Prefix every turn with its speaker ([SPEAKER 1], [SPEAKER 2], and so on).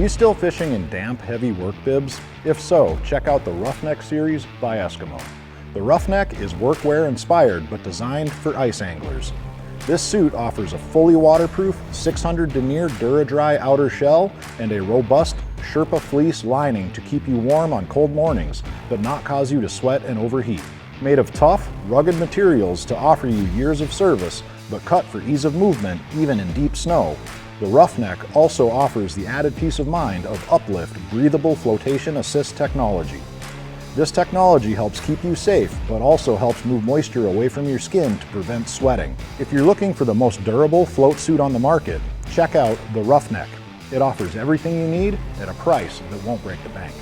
[SPEAKER 1] you still fishing in damp, heavy work bibs? If so, check out the Roughneck series by Eskimo. The Roughneck is workwear inspired but designed for ice anglers. This suit offers a fully waterproof 600 denier DuraDry outer shell and a robust Sherpa fleece lining to keep you warm on cold mornings, but not cause you to sweat and overheat. Made of tough, rugged materials to offer you years of service, but cut for ease of movement even in deep snow, the Roughneck also offers the added peace of mind of Uplyft breathable flotation assist technology. This technology helps keep you safe, but also helps move moisture away from your skin to prevent sweating. If you're looking for the most durable float suit on the market, check out the Roughneck. It offers everything you need at a price that won't break the bank.